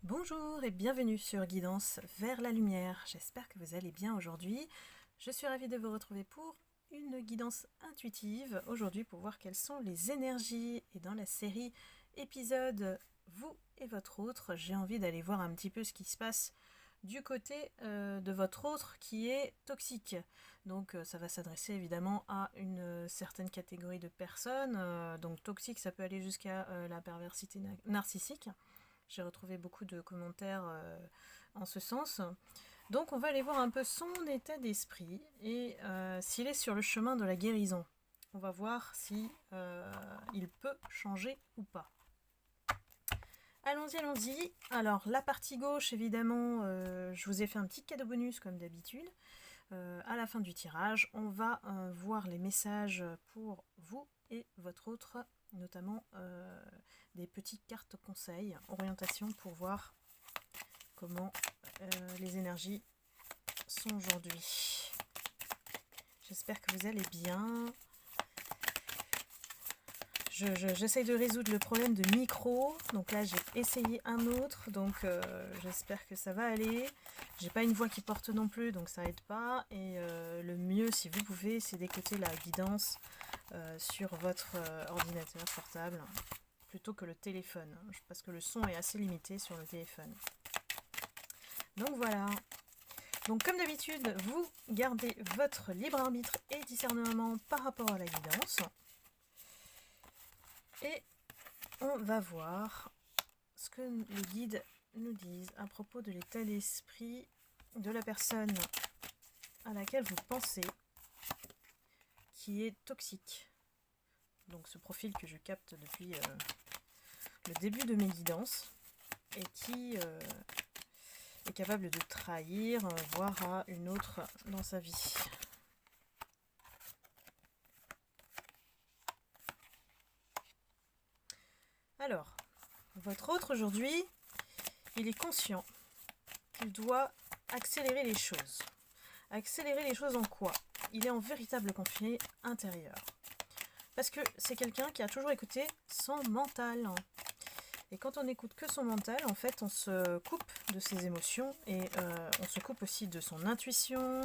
Bonjour et bienvenue sur Guidance vers la lumière. J'espère que vous allez bien aujourd'hui. Je suis ravie de vous retrouver pour une guidance intuitive aujourd'hui pour voir quelles sont les énergies. Et dans la série épisode Vous et votre autre, j'ai envie d'aller voir un petit peu ce qui se passe du côté de votre autre qui est toxique. Donc ça va s'adresser évidemment à une certaine catégorie de personnes. Donc toxique, ça peut aller jusqu'à la perversité narcissique. J'ai retrouvé beaucoup de commentaires en ce sens. Donc on va aller voir un peu son état d'esprit et s'il est sur le chemin de la guérison. On va voir si il peut changer ou pas. Allons-y, allons-y. Alors la partie gauche, évidemment, je vous ai fait un petit cadeau bonus comme d'habitude. À la fin du tirage, on va voir les messages pour vous et votre autre, notamment des petites cartes conseils, orientation pour voir comment les énergies sont aujourd'hui. J'espère que vous allez bien. J'essaye de résoudre le problème de micro, donc là j'ai essayé un autre, donc j'espère que ça va aller. J'ai pas une voix qui porte non plus, donc ça aide pas, et le mieux si vous pouvez c'est d'écouter la guidance sur votre ordinateur portable plutôt que le téléphone, parce que le son est assez limité sur le téléphone. Donc voilà. Donc comme d'habitude, vous gardez votre libre arbitre et discernement par rapport à la guidance. Et on va voir ce que les guides nous disent à propos de l'état d'esprit de la personne à laquelle vous pensez qui est toxique. Donc ce profil que je capte depuis le début de mes guidances et qui est capable de trahir, voire à une autre dans sa vie. Alors, votre autre aujourd'hui, il est conscient qu'il doit accélérer les choses. Accélérer les choses en quoi? Il est en véritable conflit intérieur. Parce que c'est quelqu'un qui a toujours écouté son mental. Et quand on n'écoute que son mental, en fait, on se coupe de ses émotions et on se coupe aussi de son intuition.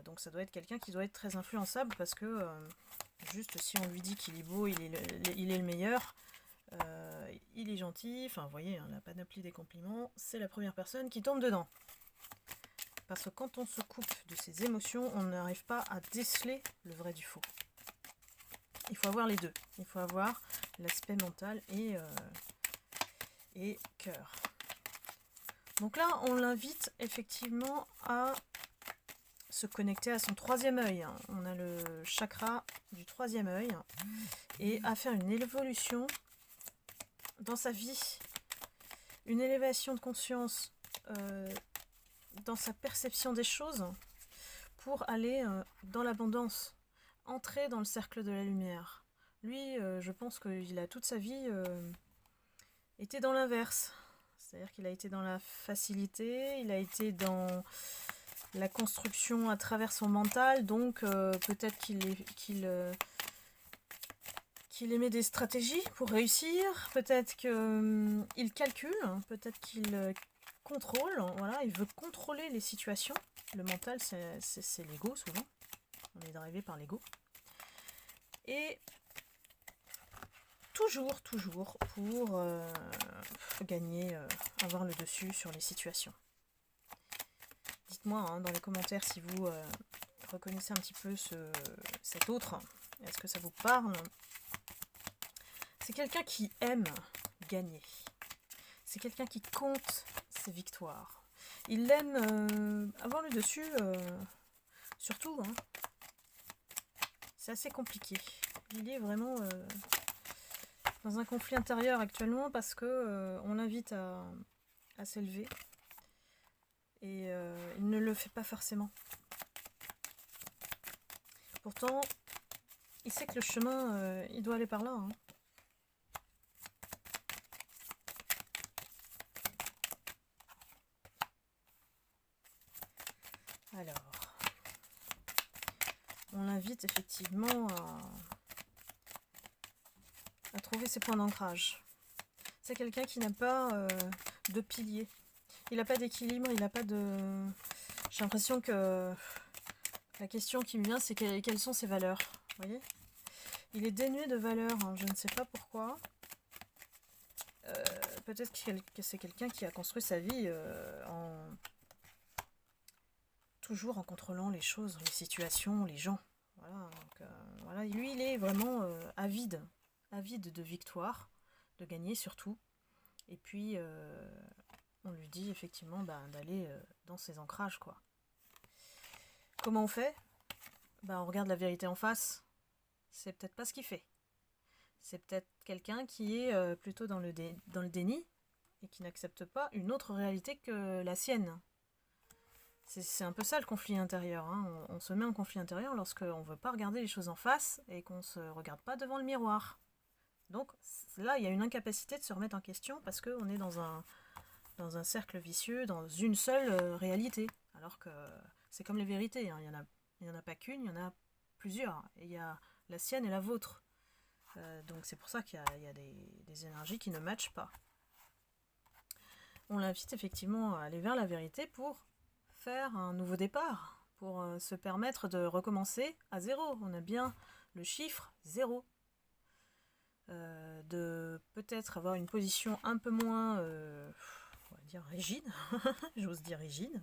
Donc ça doit être quelqu'un qui doit être très influençable parce que juste si on lui dit qu'il est beau, il est le meilleur, il est gentil, enfin vous voyez, hein, la panoplie des compliments, c'est la première personne qui tombe dedans. Parce que quand on se coupe de ses émotions, on n'arrive pas à déceler le vrai du faux. Il faut avoir les deux. Il faut avoir l'aspect mental et cœur. Donc là, on l'invite effectivement à se connecter à son troisième œil. On a le chakra du troisième œil et à faire une évolution dans sa vie, une élévation de conscience dans sa perception des choses pour aller dans l'abondance, entrer dans le cercle de la lumière. Lui, je pense qu'il a toute sa vie été dans l'inverse. C'est-à-dire qu'il a été dans la facilité, il a été dans la construction à travers son mental, donc peut-être qu'il émet des stratégies pour réussir, peut-être qu'il calcule, peut-être qu'il contrôle, voilà, il veut contrôler les situations. Le mental, c'est l'ego souvent, on est drivé par l'ego. Et toujours pour gagner, avoir le dessus sur les situations. Dites-moi dans les commentaires si vous reconnaissez un petit peu cet autre. Est-ce que ça vous parle? C'est quelqu'un qui aime gagner. C'est quelqu'un qui compte ses victoires. Il aime avoir le dessus, surtout. C'est assez compliqué. Il est vraiment dans un conflit intérieur actuellement parce que on l'invite à s'élever. Et il ne le fait pas forcément. Pourtant, il sait que le chemin, il doit aller par là. Alors, on l'invite effectivement à trouver ses points d'ancrage. C'est quelqu'un qui n'a pas de pilier. Il n'a pas d'équilibre, il n'a pas de... J'ai l'impression que la question qui me vient, c'est quelles sont ses valeurs. Vous voyez ? Il est dénué de valeurs, hein, je ne sais pas pourquoi. Peut-être que c'est quelqu'un qui a construit sa vie toujours en contrôlant les choses, les situations, les gens. Voilà, donc, voilà. Lui, il est vraiment avide de victoire, de gagner surtout. Et puis, on lui dit effectivement d'aller dans ses ancrages, quoi. Comment on fait ? On regarde la vérité en face. C'est peut-être pas ce qu'il fait. C'est peut-être quelqu'un qui est plutôt dans le déni et qui n'accepte pas une autre réalité que la sienne. C'est un peu ça le conflit intérieur. Hein. On se met en conflit intérieur lorsqu'on ne veut pas regarder les choses en face et qu'on ne se regarde pas devant le miroir. Donc là, il y a une incapacité de se remettre en question parce qu'on est dans un cercle vicieux, dans une seule réalité. Alors que c'est comme les vérités. Hein. Il n'y en a pas qu'une, il y en a plusieurs. Et il y a la sienne et la vôtre. Donc c'est pour ça qu'il y a des énergies qui ne matchent pas. On l'invite effectivement à aller vers la vérité pour faire un nouveau départ, pour se permettre de recommencer à zéro. On a bien le chiffre 0. De peut-être avoir une position un peu moins, on va dire rigide, j'ose dire rigide,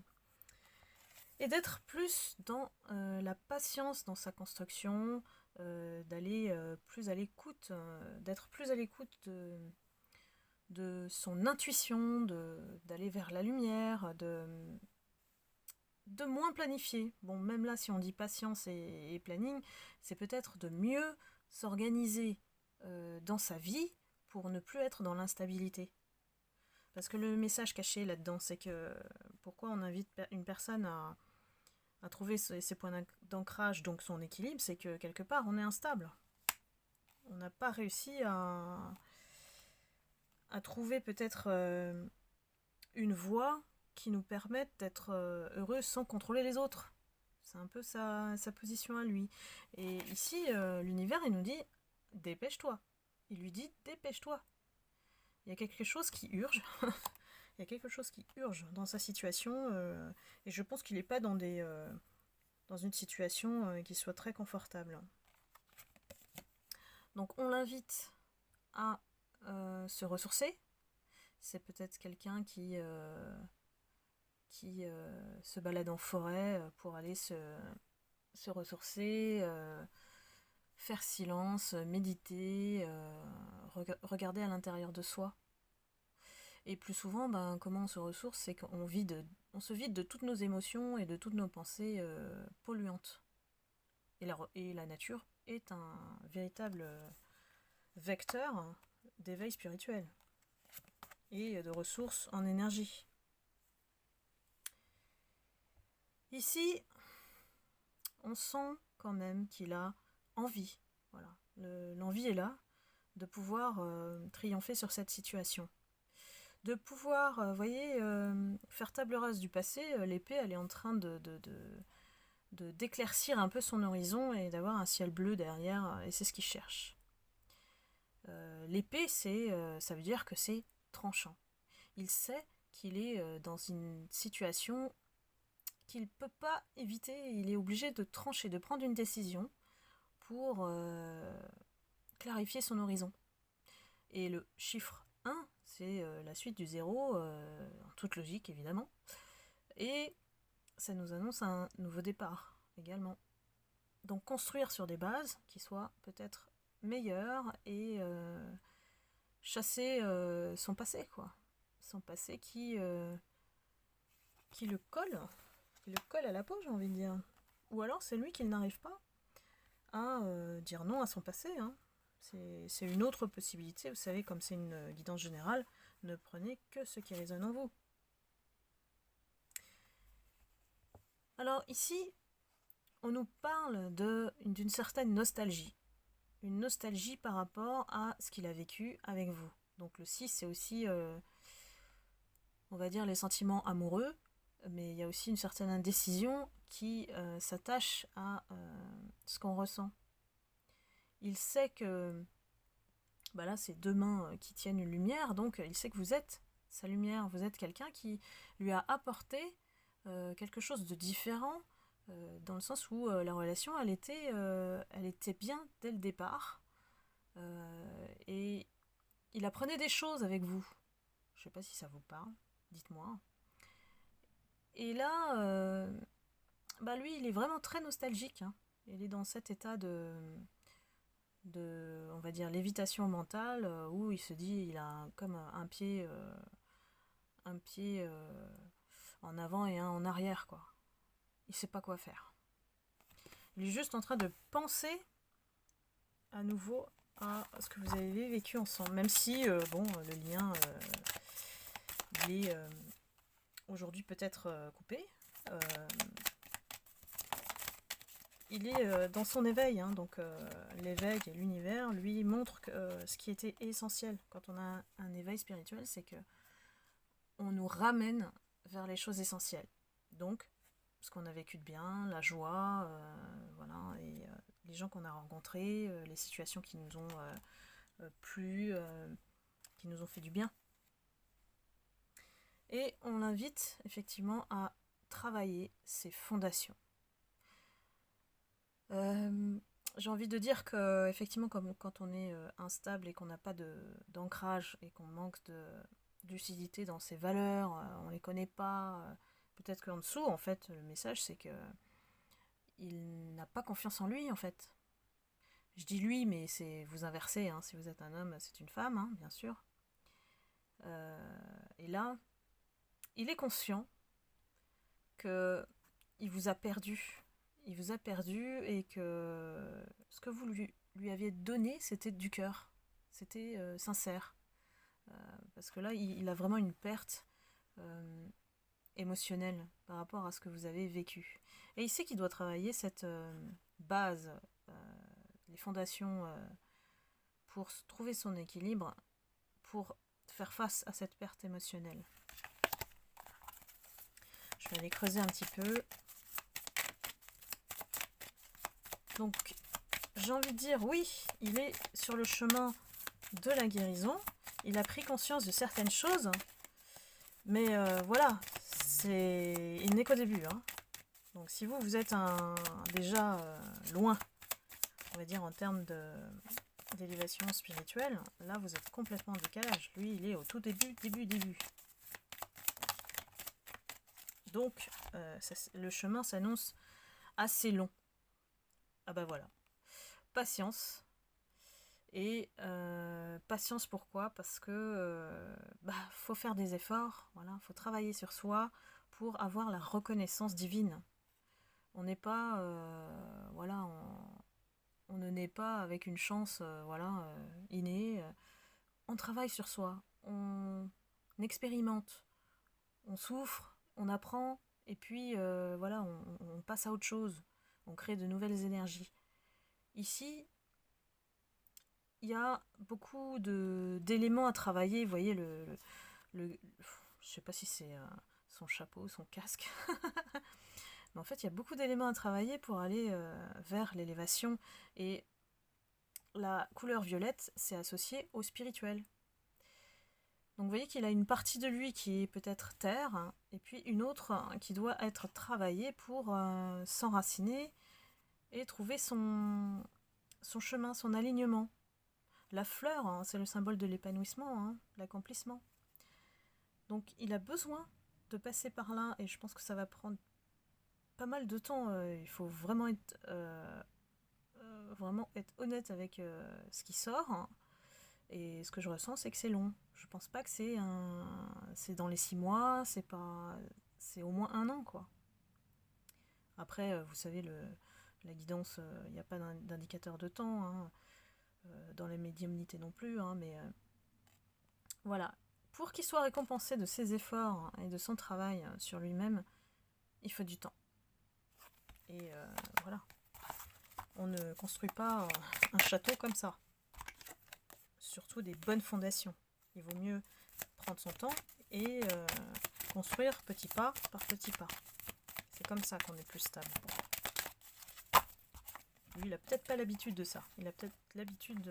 et d'être plus dans la patience dans sa construction, d'aller plus à l'écoute, d'être plus à l'écoute de son intuition, d'aller vers la lumière, de moins planifier. Bon, même là, si on dit patience et planning, c'est peut-être de mieux s'organiser dans sa vie pour ne plus être dans l'instabilité. Parce que le message caché là-dedans, c'est que pourquoi on invite une personne à trouver ses points d'ancrage, donc son équilibre, c'est que quelque part on est instable. On n'a pas réussi à trouver peut-être une voie qui nous permette d'être heureux sans contrôler les autres. C'est un peu sa position à lui. Et ici, l'univers, il nous dit « dépêche-toi ». Il lui dit « dépêche-toi ». Il y a quelque chose qui urge. Il y a quelque chose qui urge dans sa situation. Et je pense qu'il n'est pas dans une situation qui soit très confortable. Donc on l'invite à se ressourcer. C'est peut-être quelqu'un qui se balade en forêt pour aller se ressourcer, faire silence, méditer, regarder à l'intérieur de soi. Et plus souvent, comment on se ressource, c'est qu'on se vide de toutes nos émotions et de toutes nos pensées polluantes. Et la nature est un véritable vecteur d'éveil spirituel et de ressources en énergie. Ici, on sent quand même qu'il a envie. Voilà. L'envie est là de pouvoir triompher sur cette situation. De pouvoir, faire table rase du passé. L'épée, elle est en train d'éclaircir un peu son horizon et d'avoir un ciel bleu derrière, et c'est ce qu'il cherche. L'épée, ça veut dire que c'est tranchant. Il sait qu'il est dans une situation qu'il ne peut pas éviter, il est obligé de trancher, de prendre une décision pour clarifier son horizon. Et le chiffre 1, c'est la suite du 0, en toute logique évidemment, et ça nous annonce un nouveau départ également. Donc construire sur des bases qui soient peut-être meilleures et chasser son passé, quoi. Son passé qui le colle à la peau, j'ai envie de dire. Ou alors c'est lui qui n'arrive pas à dire non à son passé. Hein. C'est une autre possibilité. Vous savez, comme c'est une guidance générale, ne prenez que ce qui résonne en vous. Alors ici, on nous parle d'une certaine nostalgie. Une nostalgie par rapport à ce qu'il a vécu avec vous. Donc le 6, c'est aussi, on va dire, les sentiments amoureux, mais il y a aussi une certaine indécision qui s'attache à ce qu'on ressent. Il sait que bah là c'est deux mains qui tiennent une lumière, donc il sait que vous êtes sa lumière, vous êtes quelqu'un qui lui a apporté quelque chose de différent, dans le sens où la relation elle était bien dès le départ, et il apprenait des choses avec vous. Je sais pas si ça vous parle, dites-moi. Et là, bah lui, il est vraiment très nostalgique, hein. Il est dans cet état on va dire, lévitation mentale, où il se dit, il a comme un pied en avant et un en arrière, quoi. Il sait pas quoi faire. Il est juste en train de penser à nouveau à ce que vous avez vécu ensemble, même si, bon, le lien, il est aujourd'hui peut-être coupé. Euh, il est dans son éveil, hein, donc l'éveil et l'univers lui montrent que ce qui était essentiel quand on a un éveil spirituel, c'est que on nous ramène vers les choses essentielles. Donc, ce qu'on a vécu de bien, la joie, voilà, et les gens qu'on a rencontrés, les situations qui nous ont plu, qui nous ont fait du bien. Et on l'invite effectivement à travailler ses fondations. J'ai envie de dire que effectivement, comme quand on est instable et qu'on n'a pas d'ancrage et qu'on manque de lucidité dans ses valeurs, on les connaît pas. Peut-être qu'en dessous, en fait, le message c'est que il n'a pas confiance en lui, en fait. Je dis lui, mais c'est vous inversez. Hein. Si vous êtes un homme, c'est une femme, hein, bien sûr. Et là, il est conscient que il vous a perdu. Il vous a perdu et que ce que vous lui aviez donné, c'était du cœur. C'était sincère. Parce que là, il a vraiment une perte émotionnelle par rapport à ce que vous avez vécu. Et il sait qu'il doit travailler cette base, les fondations, pour trouver son équilibre, pour faire face à cette perte émotionnelle. Je vais aller creuser un petit peu. Donc, j'ai envie de dire, oui, il est sur le chemin de la guérison. Il a pris conscience de certaines choses. Mais voilà, il n'est qu'au début. Hein. Donc, si vous êtes déjà loin, on va dire, en termes d'élévation spirituelle, là, vous êtes complètement en décalage. Lui, il est au tout début. Donc, le chemin s'annonce assez long. Ah bah voilà. Patience. Et patience pourquoi? Parce que faut faire des efforts, voilà, faut travailler sur soi pour avoir la reconnaissance divine. On n'est pas, voilà, on ne naît pas avec une chance, innée. On travaille sur soi, on expérimente, on souffre, on apprend, et puis voilà, on passe à autre chose, on crée de nouvelles énergies. Ici, il y a beaucoup d'éléments à travailler. Vous voyez, je sais pas si c'est son chapeau, son casque. Mais en fait, il y a beaucoup d'éléments à travailler pour aller vers l'élévation. Et la couleur violette, c'est associé au spirituel. Donc vous voyez qu'il a une partie de lui qui est peut-être terre, hein, et puis une autre qui doit être travaillée pour s'enraciner et trouver son chemin, son alignement. La fleur, hein, c'est le symbole de l'épanouissement, hein, l'accomplissement. Donc il a besoin de passer par là, et je pense que ça va prendre pas mal de temps. Il faut vraiment être honnête avec ce qui sort. Hein. Et ce que je ressens, c'est que c'est long. Je pense pas que c'est dans les 6 mois, c'est au moins 1 an, quoi. Après, vous savez, la guidance, il n'y a pas d'indicateur de temps, hein, dans la médiumnité non plus, hein, mais voilà. Pour qu'il soit récompensé de ses efforts et de son travail sur lui-même, il faut du temps. Et voilà. On ne construit pas un château comme ça. Surtout des bonnes fondations. Il vaut mieux prendre son temps et construire petit pas par petit pas. C'est comme ça qu'on est plus stable. Lui, il a peut-être pas l'habitude de ça. Il a peut-être l'habitude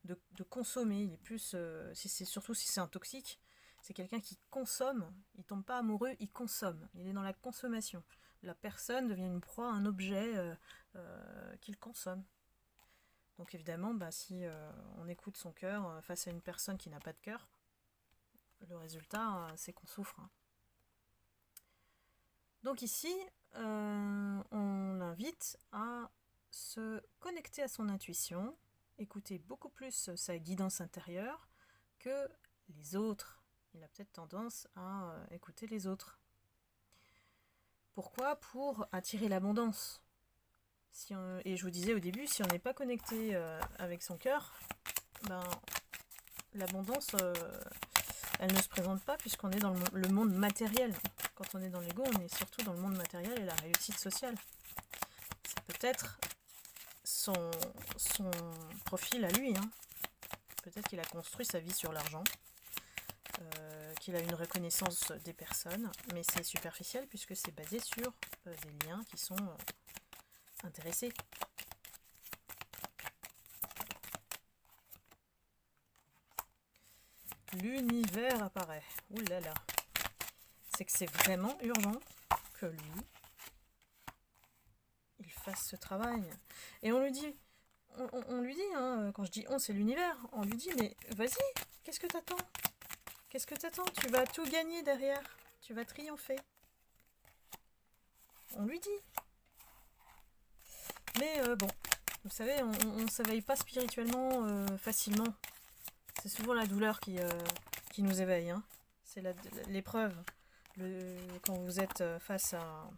de consommer. Il est plus, surtout si c'est un toxique, c'est quelqu'un qui consomme. Il tombe pas amoureux, il consomme. Il est dans la consommation. La personne devient une proie, un objet qu'il consomme. Donc évidemment, si on écoute son cœur face à une personne qui n'a pas de cœur, le résultat, c'est qu'on souffre. Hein. Donc ici, on l'invite à se connecter à son intuition, écouter beaucoup plus sa guidance intérieure que les autres. Il a peut-être tendance à écouter les autres. Pourquoi ? Pour attirer l'abondance. Et je vous disais au début, si on n'est pas connecté avec son cœur, l'abondance, elle ne se présente pas puisqu'on est dans le monde matériel. Quand on est dans l'ego, on est surtout dans le monde matériel et la réussite sociale. C'est peut-être son profil à lui. Hein. Peut-être qu'il a construit sa vie sur l'argent, qu'il a une reconnaissance des personnes, mais c'est superficiel puisque c'est basé sur des liens qui sont intéressés. L'univers apparaît. Ouh là là. C'est que c'est vraiment urgent que lui, il fasse ce travail. Et on lui dit, hein, quand je dis on, c'est l'univers, on lui dit, mais vas-y, qu'est-ce que t'attends ? Qu'est-ce que t'attends ? Tu vas tout gagner derrière. Tu vas triompher. On lui dit. Mais bon, vous savez, on ne s'éveille pas spirituellement facilement. C'est souvent la douleur qui nous éveille. Hein. C'est l'épreuve. Quand vous êtes face à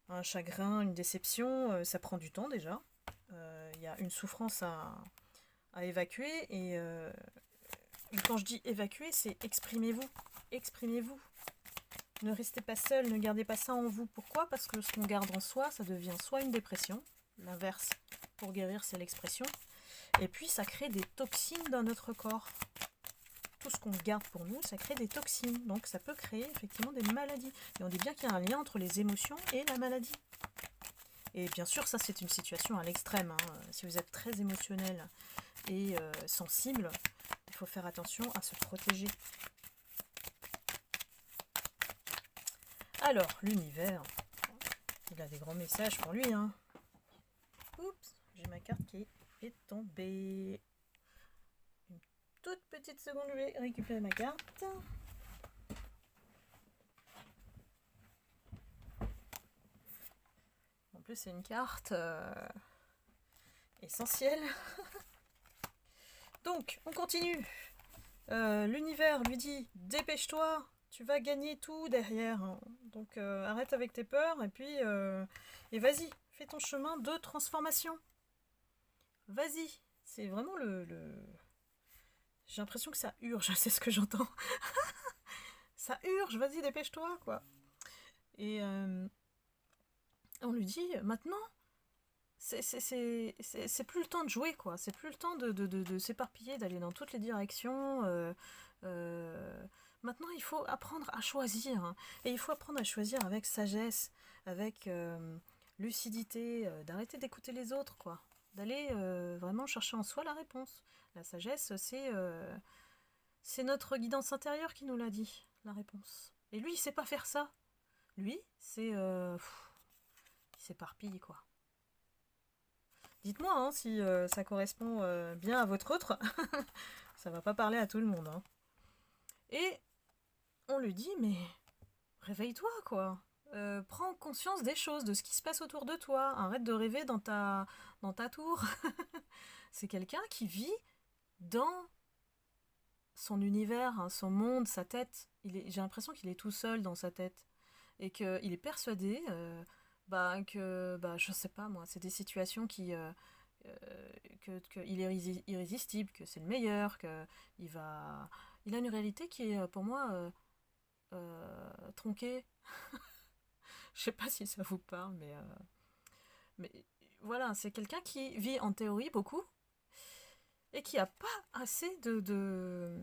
un chagrin, une déception, ça prend du temps déjà. Il y a une souffrance à évacuer. Et quand je dis évacuer, c'est exprimez-vous. Exprimez-vous. Ne restez pas seul, ne gardez pas ça en vous. Pourquoi ? Parce que ce qu'on garde en soi, ça devient soit une dépression. L'inverse, pour guérir, c'est l'expression. Et puis, ça crée des toxines dans notre corps. Tout ce qu'on garde pour nous, ça crée des toxines. Donc, ça peut créer effectivement des maladies. Et on dit bien qu'il y a un lien entre les émotions et la maladie. Et bien sûr, ça, c'est une situation à l'extrême. Hein. Si vous êtes très émotionnel et sensible, il faut faire attention à se protéger. Alors, l'univers, il a des grands messages pour lui. Hein. Oups, j'ai ma carte qui est tombée. Une toute petite seconde, je vais récupérer ma carte. En plus, c'est une carte essentielle. Donc, on continue. L'univers lui dit, dépêche-toi, tu vas gagner tout derrière. Donc, arrête avec tes peurs et puis et vas-y, fais ton chemin de transformation. Vas-y. C'est vraiment J'ai l'impression que ça urge, c'est ce que j'entends. Ça urge, vas-y, dépêche-toi, quoi. Et on lui dit, maintenant, c'est plus le temps de jouer, quoi. C'est plus le temps de s'éparpiller, d'aller dans toutes les directions. Maintenant, il faut apprendre à choisir. Hein. Et il faut apprendre à choisir avec sagesse, avec lucidité, d'arrêter d'écouter les autres, quoi. D'aller vraiment chercher en soi la réponse. La sagesse, c'est notre guidance intérieure qui nous l'a dit, la réponse. Et lui, il sait pas faire ça. Lui, il s'éparpille, quoi. Dites-moi hein, si ça correspond bien à votre autre. Ça va pas parler à tout le monde. Hein. Et on lui dit, mais réveille-toi, quoi. Prends conscience des choses, de ce qui se passe autour de toi. Arrête de rêver dans ta tour. C'est quelqu'un qui vit dans son univers, hein, son monde, sa tête. J'ai l'impression qu'il est tout seul dans sa tête. Et qu'il est persuadé que, je sais pas moi, c'est des situations qu'il est irrésistible, que c'est le meilleur, il a une réalité qui est pour moi tronquée. Je sais pas si ça vous parle, mais voilà, c'est quelqu'un qui vit en théorie beaucoup et qui a pas assez de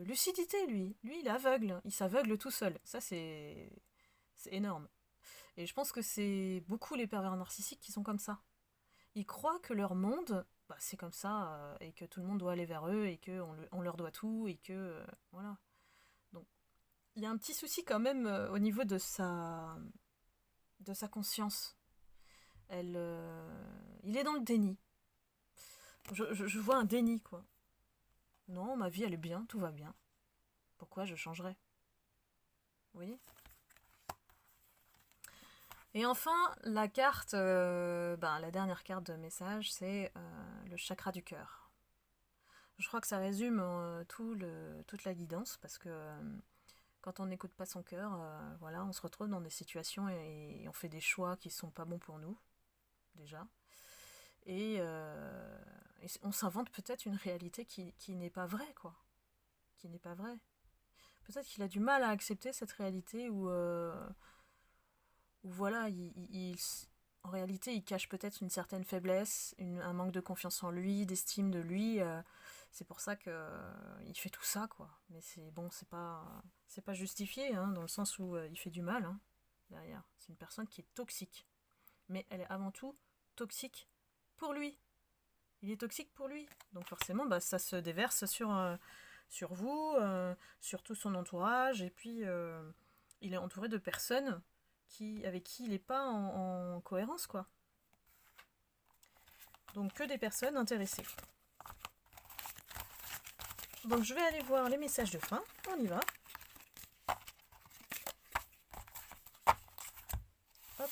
lucidité, lui. Lui, il est aveugle, il s'aveugle tout seul. Ça, c'est énorme. Et je pense que c'est beaucoup les pervers narcissiques qui sont comme ça. Ils croient que leur monde bah, c'est comme ça, et que tout le monde doit aller vers eux, et qu'on on leur doit tout, et que... voilà. Donc, il y a un petit souci quand même au niveau de sa conscience. Il est dans le déni. Je vois un déni, quoi. Non, ma vie, elle est bien, tout va bien. Pourquoi je changerais? Vous voyez? Et enfin, la carte, la dernière carte de message, c'est le chakra du cœur. Je crois que ça résume toute la guidance, parce que quand on n'écoute pas son cœur, voilà, on se retrouve dans des situations et on fait des choix qui sont pas bons pour nous, déjà. Et on s'invente peut-être une réalité qui n'est pas vraie, quoi. Qui n'est pas vraie. Peut-être qu'il a du mal à accepter cette réalité où voilà, en réalité, il cache peut-être une certaine faiblesse, un manque de confiance en lui, d'estime de lui. C'est pour ça que il fait tout ça, quoi. Mais c'est bon, c'est pas justifié, hein, dans le sens où il fait du mal, hein, derrière. C'est une personne qui est toxique. Mais elle est avant tout toxique pour lui. Il est toxique pour lui. Donc forcément, bah, ça se déverse sur vous, sur tout son entourage. Et puis, il est entouré de personnes avec qui il n'est pas en cohérence, quoi. Donc que des personnes intéressées. Donc je vais aller voir les messages de fin. On y va. Hop.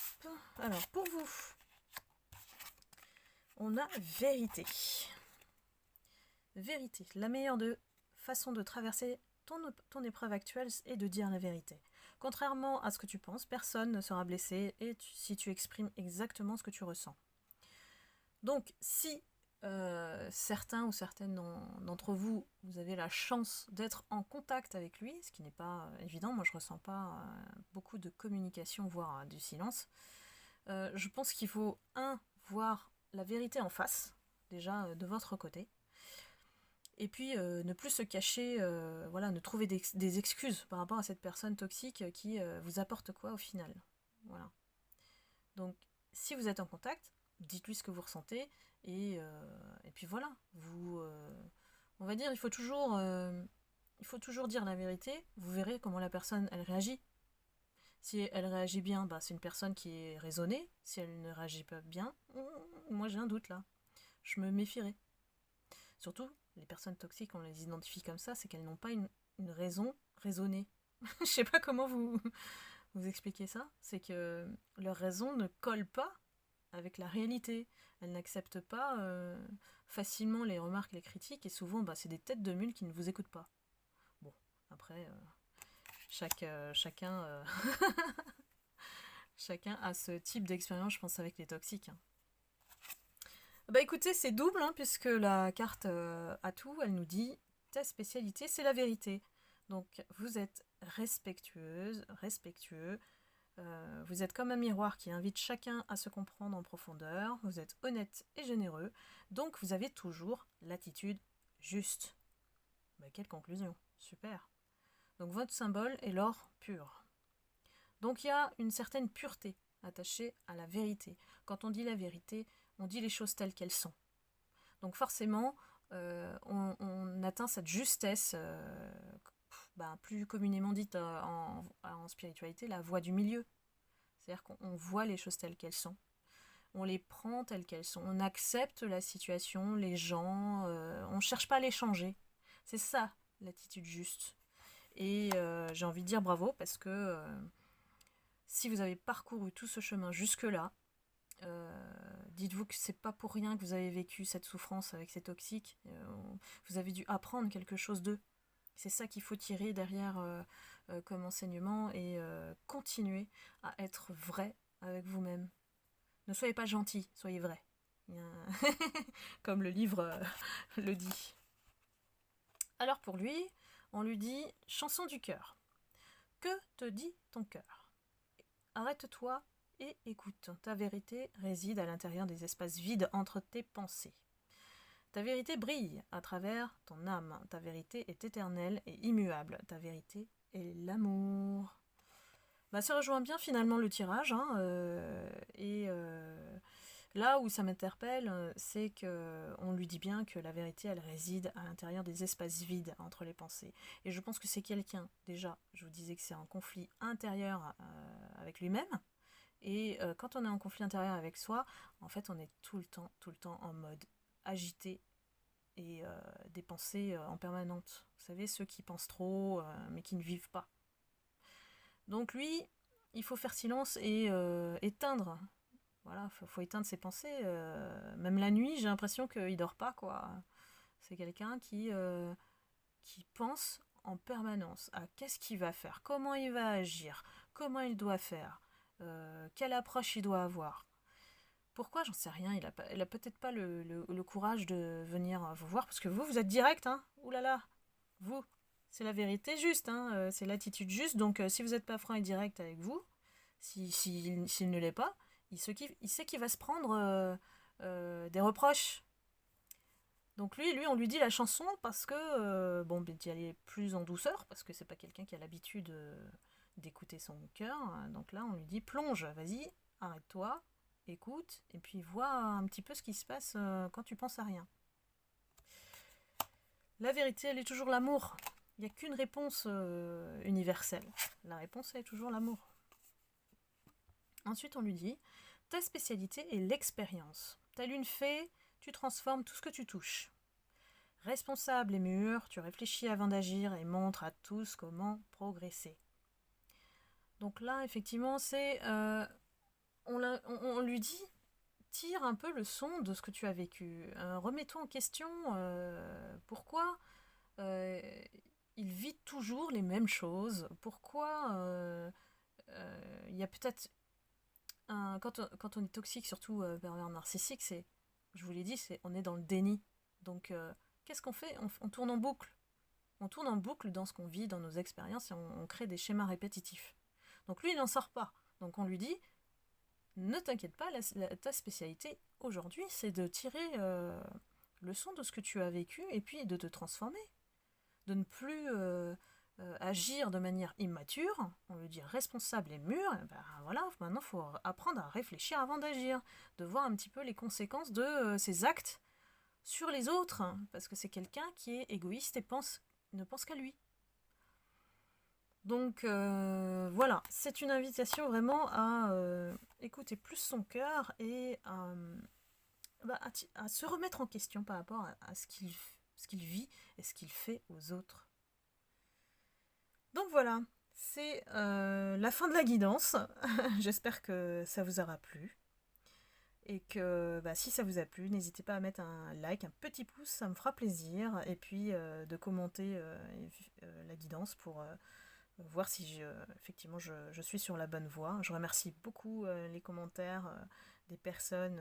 Alors, pour vous, on a vérité. Vérité. La meilleure façon de traverser ton épreuve actuelle est de dire la vérité. Contrairement à ce que tu penses, personne ne sera blessé si tu exprimes exactement ce que tu ressens. Donc, si certains ou certaines d'entre vous, vous avez la chance d'être en contact avec lui, ce qui n'est pas évident, moi je ressens pas beaucoup de communication, voire du silence, je pense qu'il faut, voir la vérité en face, déjà de votre côté, et puis ne plus se cacher, voilà, ne trouver des excuses par rapport à cette personne toxique qui vous apporte quoi au final. Voilà. Donc, si vous êtes en contact, dites-lui ce que vous ressentez, et puis voilà. On va dire, il faut toujours dire la vérité. Vous verrez comment la personne, elle réagit. Si elle réagit bien, bah, c'est une personne qui est raisonnée. Si elle ne réagit pas bien, moi j'ai un doute là. Je me méfierai. Surtout, les personnes toxiques, on les identifie comme ça, c'est qu'elles n'ont pas une raison raisonnée. Je sais pas comment vous expliquer ça. C'est que leur raison ne colle pas avec la réalité. Elles n'acceptent pas facilement les remarques, les critiques, et souvent, bah, c'est des têtes de mules qui ne vous écoutent pas. Bon, après, chacun, chacun a ce type d'expérience, je pense, avec les toxiques. Hein. Bah écoutez, c'est double, hein, puisque la carte atout, elle nous dit ta spécialité, c'est la vérité. Donc vous êtes respectueuse, respectueux, vous êtes comme un miroir qui invite chacun à se comprendre en profondeur, vous êtes honnête et généreux, donc vous avez toujours l'attitude juste. Bah quelle conclusion, super. Donc votre symbole est l'or pur. Donc il y a une certaine pureté attachée à la vérité. Quand on dit la vérité, on dit les choses telles qu'elles sont. Donc forcément, on atteint cette justesse, plus communément dite en spiritualité, la voie du milieu. C'est-à-dire qu'on voit les choses telles qu'elles sont. On les prend telles qu'elles sont. On accepte la situation, les gens, on ne cherche pas à les changer. C'est ça, l'attitude juste. Et j'ai envie de dire bravo, parce que si vous avez parcouru tout ce chemin jusque-là, dites-vous que c'est pas pour rien que vous avez vécu cette souffrance avec ces toxiques. Vous avez dû apprendre quelque chose d'eux. C'est ça qu'il faut tirer derrière comme enseignement, et continuer à être vrai avec vous-même. Ne soyez pas gentil, soyez vrai. Comme le livre le dit. Alors pour lui, on lui dit chanson du cœur. Que te dit ton cœur? Arrête-toi et écoute. Ta vérité réside à l'intérieur des espaces vides entre tes pensées. Ta vérité brille à travers ton âme. Ta vérité est éternelle et immuable. Ta vérité est l'amour. Bah, ça rejoint bien finalement le tirage. Hein, Là où ça m'interpelle, c'est que on lui dit bien que la vérité, elle réside à l'intérieur des espaces vides entre les pensées. Et je pense que c'est quelqu'un, déjà, je vous disais que c'est un conflit intérieur avec lui-même. Et quand on est en conflit intérieur avec soi, en fait, on est tout le temps en mode agité et des pensées en permanente. Vous savez, ceux qui pensent trop, mais qui ne vivent pas. Donc lui, il faut faire silence et éteindre. Voilà, faut éteindre ses pensées. Même la nuit, j'ai l'impression qu'il dort pas, quoi. C'est quelqu'un qui pense en permanence à qu'est-ce qu'il va faire, comment il va agir, comment il doit faire, quelle approche il doit avoir. Pourquoi? J'en sais rien. Il a peut-être pas le courage de venir vous voir, parce que vous êtes direct, hein. Ouh là là, vous, c'est la vérité juste, hein. C'est l'attitude juste. Donc si vous n'êtes pas franc et direct avec vous, s'il ne l'est pas, il sait qu'il va se prendre des reproches. Donc lui, on lui dit la chanson parce que, bon, d'y aller plus en douceur, parce que c'est pas quelqu'un qui a l'habitude d'écouter son cœur. Donc là, on lui dit plonge, vas-y, arrête-toi, écoute, et puis vois un petit peu ce qui se passe quand tu penses à rien. La vérité, elle est toujours l'amour. Il n'y a qu'une réponse universelle. La réponse, elle est toujours l'amour. Ensuite, on lui dit ta spécialité est l'expérience. Telle une fée, tu transformes tout ce que tu touches. Responsable et mûr, tu réfléchis avant d'agir et montres à tous comment progresser. Donc là, effectivement, c'est on lui dit tire un peu le son de ce que tu as vécu. Remets-toi en question. Pourquoi il vit toujours les mêmes choses? Pourquoi il y a peut-être quand on est toxique, surtout pervers narcissique, c'est, je vous l'ai dit, on est dans le déni. Donc qu'est-ce qu'on fait? On tourne en boucle. On tourne en boucle dans ce qu'on vit, dans nos expériences, et on crée des schémas répétitifs. Donc lui, il n'en sort pas. Donc on lui dit, ne t'inquiète pas, ta spécialité aujourd'hui, c'est de tirer le son de ce que tu as vécu et puis de te transformer. De ne plus agir de manière immature, on lui dit responsable et mûr, et ben voilà, maintenant il faut apprendre à réfléchir avant d'agir, de voir un petit peu les conséquences de ses actes sur les autres, parce que c'est quelqu'un qui est égoïste et ne pense qu'à lui. Donc voilà, c'est une invitation vraiment à écouter plus son cœur et à se remettre en question par rapport à ce qu'il vit et ce qu'il fait aux autres. Donc voilà, c'est la fin de la guidance. J'espère que ça vous aura plu. Et que si ça vous a plu, n'hésitez pas à mettre un like, un petit pouce, ça me fera plaisir. Et puis de commenter la guidance pour voir si effectivement je suis sur la bonne voie. Je remercie beaucoup les commentaires des personnes.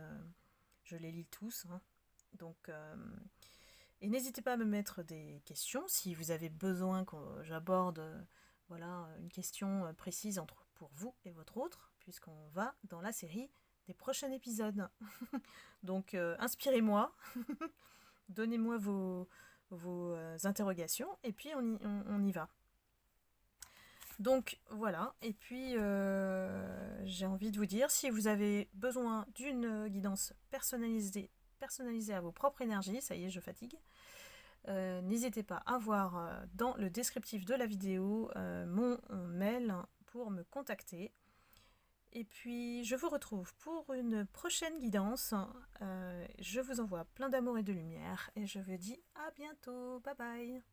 Je les lis tous. Hein. Donc, et n'hésitez pas à me mettre des questions si vous avez besoin que j'aborde une question précise pour vous et votre autre, puisqu'on va dans la série des prochains épisodes. Donc inspirez-moi, donnez-moi vos interrogations et puis on y va. Donc voilà, et puis j'ai envie de vous dire, si vous avez besoin d'une guidance personnalisée à vos propres énergies, ça y est, je fatigue, n'hésitez pas à voir dans le descriptif de la vidéo mon mail pour me contacter. Et puis je vous retrouve pour une prochaine guidance. Je vous envoie plein d'amour et de lumière et je vous dis à bientôt. Bye bye.